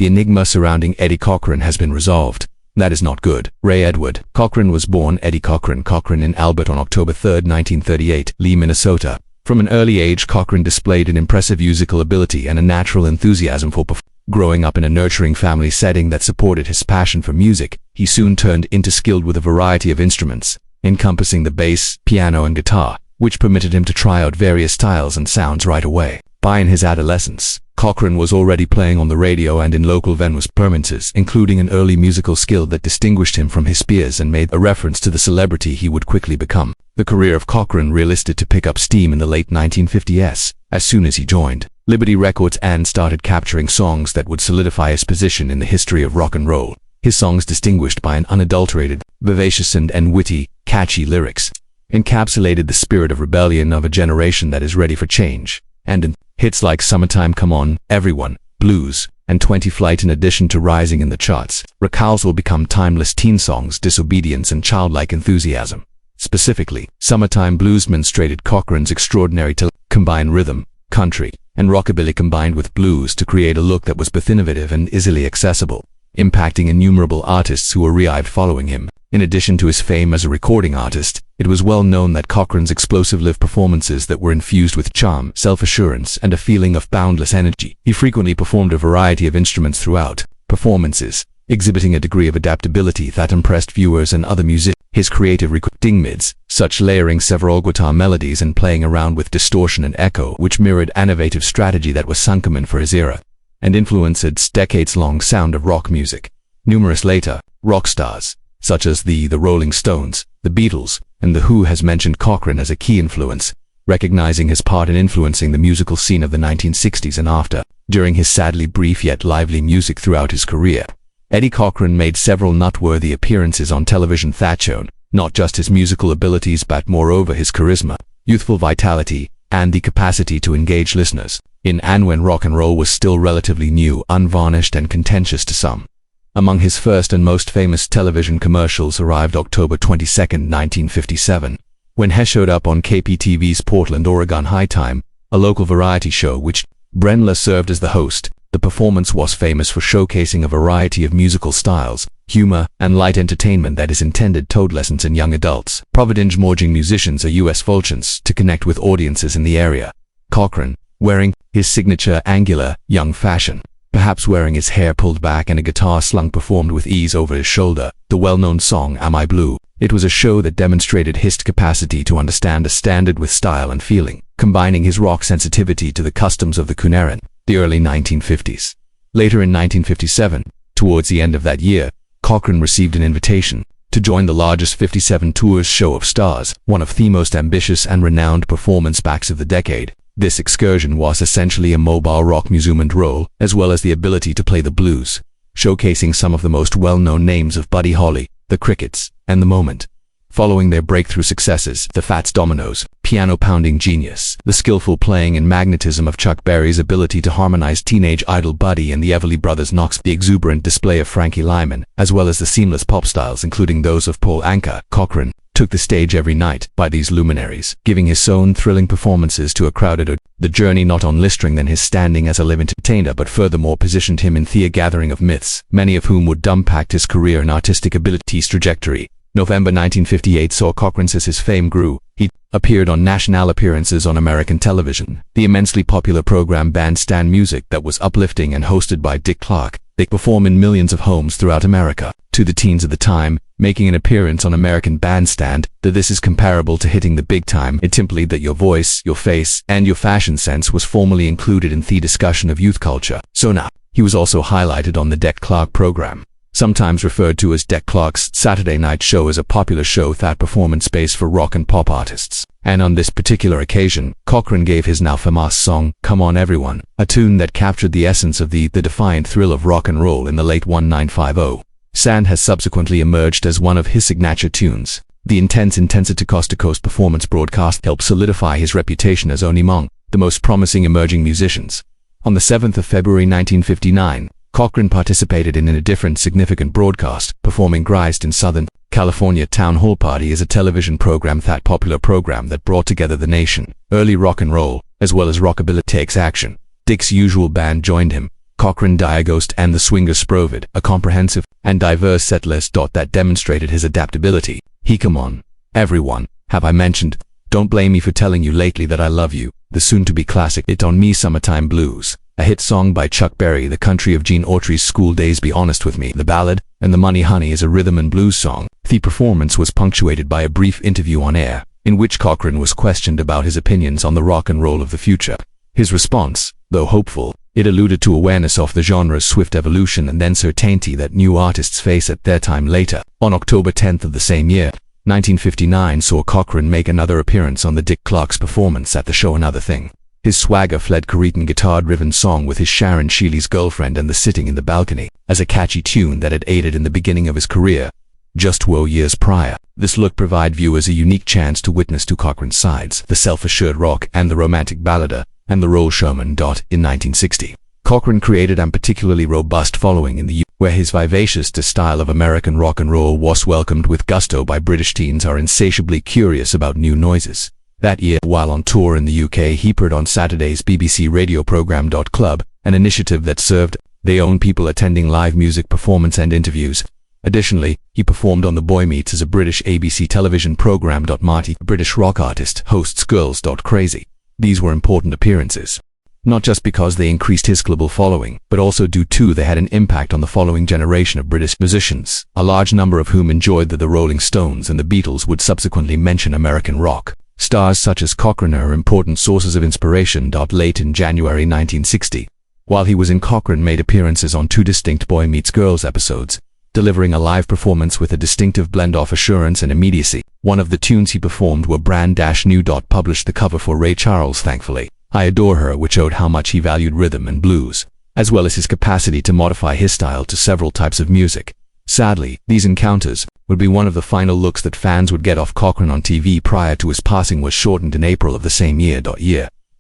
the enigma surrounding Eddie Cochran has been resolved. That is not good. Ray Edward Cochran was born Eddie Cochran in Albert on October 3, 1938, Lee, Minnesota. From an early age, Cochran displayed an impressive musical ability and a natural enthusiasm for performance. Growing up in a nurturing family setting that supported his passion for music, he soon turned into skilled with a variety of instruments, encompassing the bass, piano, and guitar, which permitted him to try out various styles and sounds right away. By his adolescence, Cochran was already playing on the radio and in local venues performances, including an early musical skill that distinguished him from his peers and made a reference to the celebrity he would quickly become. The career of Cochran really started to pick up steam in the late 1950s, as soon as he joined Liberty Records and started capturing songs that would solidify his position in the history of rock and roll. His songs, distinguished by an unadulterated, vivacious and witty, catchy lyrics, encapsulated the spirit of rebellion of a generation that is ready for change. And in hits like Summertime, Come On, Everyone, Blues, and 20 Flight, in addition to rising in the charts, recalls will become timeless teen songs, disobedience and childlike enthusiasm. Specifically, Summertime Blues demonstrated Cochran's extraordinary talent, combined rhythm, country, and rockabilly combined with blues to create a look that was both innovative and easily accessible, impacting innumerable artists who arrived following him. In addition to his fame as a recording artist, it was well known that Cochran's explosive live performances that were infused with charm, self-assurance, and a feeling of boundless energy. He frequently performed a variety of instruments throughout performances, exhibiting a degree of adaptability that impressed viewers and other musicians. His creative recording mids, such layering several guitar melodies and playing around with distortion and echo, which mirrored an innovative strategy that was uncommon for his era, and influenced its decades-long sound of rock music. Numerous later rock stars, such as the Rolling Stones, the Beatles, and The Who, has mentioned Cochran as a key influence, recognizing his part in influencing the musical scene of the 1960s and after. During his sadly brief yet lively music throughout his career, Eddie Cochran made several noteworthy appearances on television that showed not just his musical abilities but moreover his charisma, youthful vitality, and the capacity to engage listeners in and when rock and roll was still relatively new, unvarnished, and contentious to some. Among his first and most famous television commercials arrived October 22, 1957, when he showed up on KPTV's Portland, Oregon High Time, a local variety show which Brenla served as the host. The performance was famous for showcasing a variety of musical styles, humor, and light entertainment that is intended toward lessons in young adults. Providence merging musicians are U.S. Fulgens to connect with audiences in the area. Cochran, wearing his signature angular, young fashion, perhaps wearing his hair pulled back and a guitar slung, performed with ease over his shoulder the well-known song Am I Blue? It was a show that demonstrated his capacity to understand a standard with style and feeling, combining his rock sensitivity to the customs of the Cuneiform, the early 1950s. Later in 1957, towards the end of that year, Cochran received an invitation to join the largest 57 tours Show of Stars, one of the most ambitious and renowned performance acts of the decade. This excursion was essentially a mobile rock museum role, as well as the ability to play the blues, showcasing some of the most well-known names of Buddy Holly, the Crickets, and the Moment. Following their breakthrough successes, the Fats Dominoes, piano-pounding genius, the skillful playing and magnetism of Chuck Berry's ability to harmonize teenage idol Buddy and the Everly Brothers Knox, the exuberant display of Frankie Lyman, as well as the seamless pop styles including those of Paul Anka, Cochran took the stage every night by these luminaries, giving his own thrilling performances to a crowded audience. The journey not only listering than his standing as a live entertainer but furthermore positioned him in the gathering of myths, many of whom would impact his career and artistic abilities trajectory. November 1958 saw Cochran as his fame grew. He appeared on national appearances on American television, the immensely popular program Bandstand Music that was uplifting and hosted by Dick Clark. They perform in millions of homes throughout America. To the teens of the time, making an appearance on American Bandstand, that this is comparable to hitting the big time. It simply that your voice, your face, and your fashion sense was formally included in the discussion of youth culture. So now, he was also highlighted on the Dick Clark program, sometimes referred to as Dick Clark's Saturday Night Show, as a popular show that performance space for rock and pop artists. And on this particular occasion, Cochran gave his now famous song, Come On Everyone, a tune that captured the essence of the defiant thrill of rock and roll in the late 1950s. Sand has subsequently emerged as one of his signature tunes. The intensity coast-to-coast performance broadcast helped solidify his reputation as only among the most promising emerging musicians. On the 7th of February 1959, Cochran participated in a different significant broadcast, performing Christ in Southern California. Town Hall Party is a television program, that popular program that brought together the nation. Early rock and roll, as well as rockabilly, takes action. Dick's usual band joined him. Cochran diagnosed and the Swingers provided a comprehensive and diverse set list that demonstrated his adaptability. He Come On, Everyone, Have I Mentioned, Don't Blame Me for Telling You Lately That I Love You, the soon-to-be classic It On Me Summertime Blues, a hit song by Chuck Berry, the country of Gene Autry's School Days Be Honest With Me, the ballad, and The Money Honey is a rhythm and blues song. The performance was punctuated by a brief interview on air, in which Cochran was questioned about his opinions on the rock and roll of the future. His response, though hopeful, it alluded to awareness of the genre's swift evolution and uncertainty that new artists face at their time later. On October 10th of the same year, 1959 saw Cochran make another appearance on the Dick Clark's performance at the show Another Thing. His swagger fled Caritan guitar-driven song with his Sharon Shealy's Girlfriend and the Sitting in the Balcony as a catchy tune that had aided in the beginning of his career. Just 12 years prior, this look provided viewers a unique chance to witness two Cochran's sides, the self-assured rock and the romantic ballader, and the role showman. In 1960, Cochran created a particularly robust following in the U.S., where his vivacious style of American rock and roll was welcomed with gusto by British teens are insatiably curious about new noises. That year, while on tour in the UK, he appeared on Saturday's BBC radio programme Club, an initiative that served their own people attending live music performance and interviews. Additionally, he performed on The Boy Meets as a British ABC television programme. Marty, British rock artist, hosts Girls. Crazy. These were important appearances, not just because they increased his global following, but also due to they had an impact on the following generation of British musicians, a large number of whom enjoyed the Rolling Stones and the Beatles would subsequently mention American rock. Stars such as Cochran are important sources of inspiration. Late in January 1960, while he was in, Cochran made appearances on two distinct Boy Meets Girls episodes, delivering a live performance with a distinctive blend of assurance and immediacy. One of the tunes he performed were brand new. Published the cover for Ray Charles' Thankfully I Adore Her, which showed how much he valued rhythm and blues, as well as his capacity to modify his style to several types of music. Sadly, these encounters would be one of the final looks that fans would get off Cochran on TV prior to his passing was shortened in April of the same year.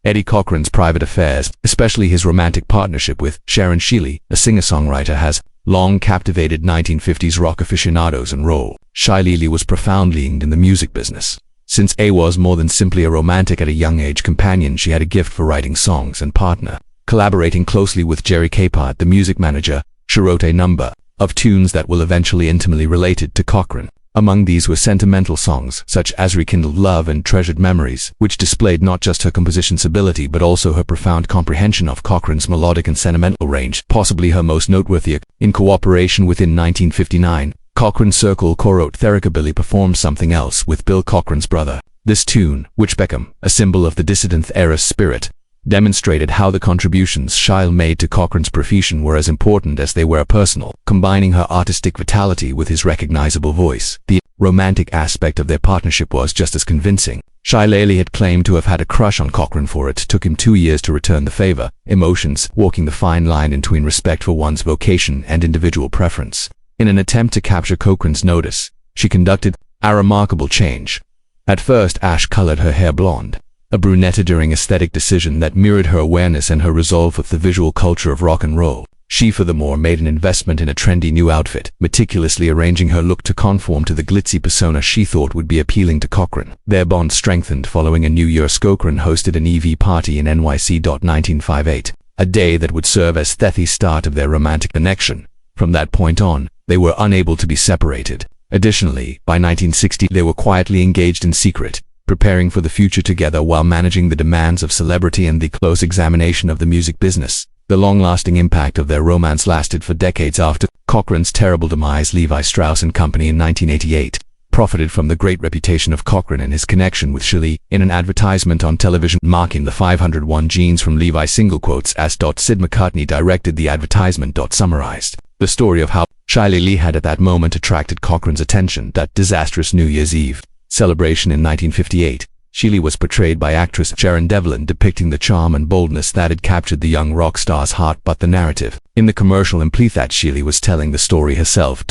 Eddie Cochran's private affairs, especially his romantic partnership with Sharon Shealy, a singer-songwriter, has long captivated 1950s rock aficionados and roll. Shealy was profoundly engaged in the music business. Since A was more than simply a romantic at a young age companion, she had a gift for writing songs and partner. Collaborating closely with Jerry Capehart, the music manager, she wrote a number of tunes that will eventually intimately related to Cochran. Among these were sentimental songs such as Rekindled Love and Treasured Memories, which displayed not just her composition's ability but also her profound comprehension of Cochran's melodic and sentimental range, possibly her most noteworthy. In cooperation within 1959, Cochran's Circle co-wrote Therakabilly performed Something Else with Bill Cochran's brother. This tune, which became a symbol of the dissident era spirit, demonstrated how the contributions Shealy made to Cochran's profession were as important as they were personal, combining her artistic vitality with his recognizable voice. The romantic aspect of their partnership was just as convincing. Shealy had claimed to have had a crush on Cochran, for it took him 2 years to return the favor, emotions walking the fine line between respect for one's vocation and individual preference. In an attempt to capture Cochran's notice, she conducted a remarkable change. At first, Ash colored her hair blonde, a brunette, during aesthetic decision that mirrored her awareness and her resolve with the visual culture of rock and roll. She furthermore made an investment in a trendy new outfit, meticulously arranging her look to conform to the glitzy persona she thought would be appealing to Cochran. Their bond strengthened following a New Year's. Cochran hosted an EV party in NYC. 1958, a day that would serve as the start of their romantic connection. From that point on, they were unable to be separated. Additionally, by 1960 they were quietly engaged in secret, preparing for the future together while managing the demands of celebrity and the close examination of the music business. The long-lasting impact of their romance lasted for decades. After Cochran's terrible demise, Levi Strauss & Company in 1988 profited from the great reputation of Cochran and his connection with Shealy. In an advertisement on television marking the 501 Jeans from Levi single quotes as Sid McCartney directed the advertisement. Summarized the story of how Shealy had at that moment attracted Cochran's attention. That disastrous New Year's Eve celebration in 1958, Shealy was portrayed by actress Sharon Devlin, depicting the charm and boldness that had captured the young rock star's heart. But the narrative in the commercial implied that Shealy was telling the story herself.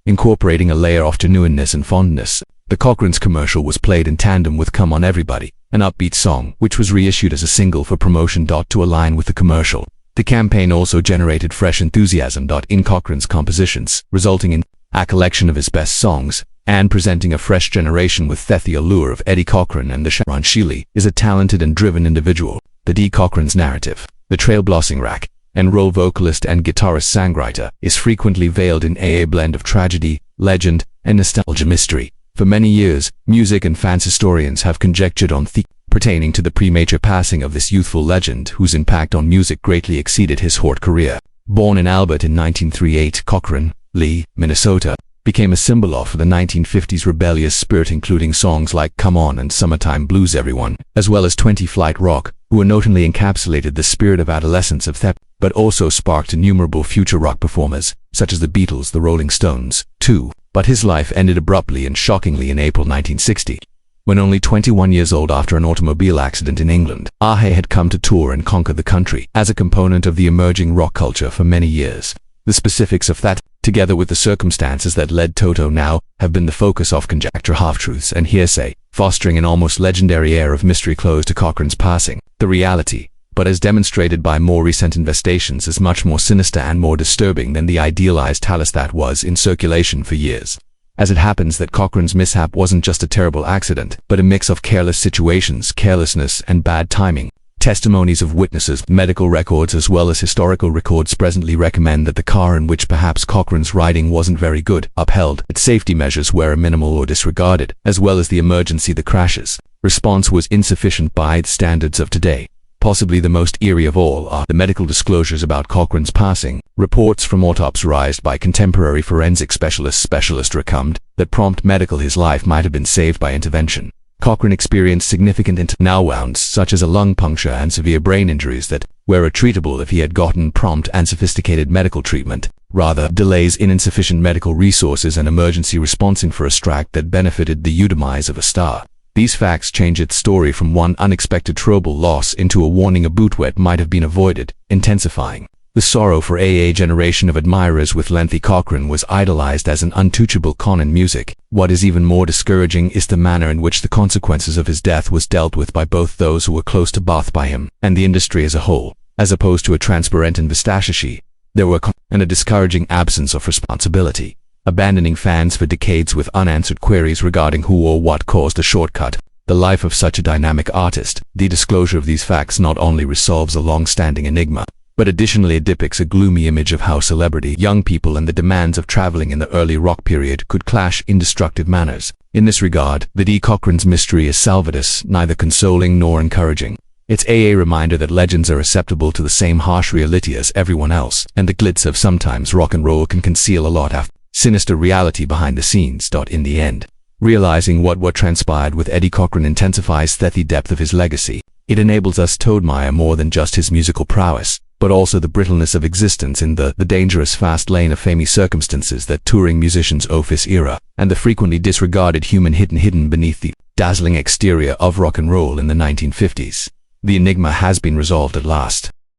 Incorporating a layer of genuineness and fondness, the Cochran's commercial was played in tandem with Come On Everybody, an upbeat song which was reissued as a single for promotion. To align with the commercial, the campaign also generated fresh enthusiasm in Cochran's compositions, resulting in a collection of his best songs, and presenting a fresh generation with the allure of Eddie Cochran and the Sharon Shealy is a talented and driven individual. The D. Cochran's narrative, the trailblazing rack, and role vocalist and guitarist-songwriter, is frequently veiled in a blend of tragedy, legend, and nostalgia mystery. For many years, music and fans historians have conjectured on themes pertaining to the premature passing of this youthful legend, whose impact on music greatly exceeded his short career. Born in Albert in 1938, Cochran, Lee, Minnesota, became a symbol of the 1950s rebellious spirit, including songs like Come On and Summertime Blues Everyone, as well as 20 Flight Rock, who notably encapsulated the spirit of adolescence of theft, but also sparked innumerable future rock performers, such as the Beatles, the Rolling Stones, too. But his life ended abruptly and shockingly in April 1960. When only 21 years old after an automobile accident in England, Ahe had come to tour and conquer the country as a component of the emerging rock culture for many years. The specifics of that, together with the circumstances that led Toto now, have been the focus of conjecture, half-truths, and hearsay, fostering an almost legendary air of mystery close to Cochran's passing. The reality, but as demonstrated by more recent investigations, is much more sinister and more disturbing than the idealized tales that was in circulation for years. As it happens that Cochran's mishap wasn't just a terrible accident, but a mix of careless situations, carelessness, and bad timing. Testimonies of witnesses, medical records, as well as historical records presently recommend that the car in which perhaps Cochran's riding wasn't very good, upheld, its safety measures were minimal or disregarded, as well as the emergency the crashes. Response was insufficient by the standards of today. Possibly the most eerie of all are the medical disclosures about Cochran's passing. Reports from autopsies raised by contemporary forensic specialists recount that prompt medical his life might have been saved by intervention. Cochran experienced significant internal wounds such as a lung puncture and severe brain injuries that were treatable if he had gotten prompt and sophisticated medical treatment. Rather, delays in insufficient medical resources and emergency responding for a strike that benefited the demise of a star. These facts change its story from one unexpected trouble loss into a warning a bootwet might have been avoided, intensifying the sorrow for a generation of admirers. With lengthy, Cochran was idolized as an untouchable icon in music. What is even more discouraging is the manner in which the consequences of his death was dealt with by both those who were close to both by him and the industry as a whole. As opposed to a transparent investigation, there were and a discouraging absence of responsibility, abandoning fans for decades with unanswered queries regarding who or what caused the shortcut. The life of such a dynamic artist. The disclosure of these facts not only resolves a long-standing enigma, but additionally it depicts a gloomy image of how celebrity, young people, and the demands of traveling in the early rock period could clash in destructive manners. In this regard, the Eddie Cochran's mystery is salvatus, neither consoling nor encouraging. It's a reminder that legends are susceptible to the same harsh reality as everyone else, and the glitz of sometimes rock and roll can conceal a lot of sinister reality behind the scenes. In the end, realizing what transpired with Eddie Cochran intensifies the depth of his legacy. It enables us to admire more than just his musical prowess, but also the brittleness of existence in the dangerous fast lane of famous circumstances that touring musicians of this era, and the frequently disregarded human hidden beneath the dazzling exterior of rock and roll in the 1950s. The enigma has been resolved at last.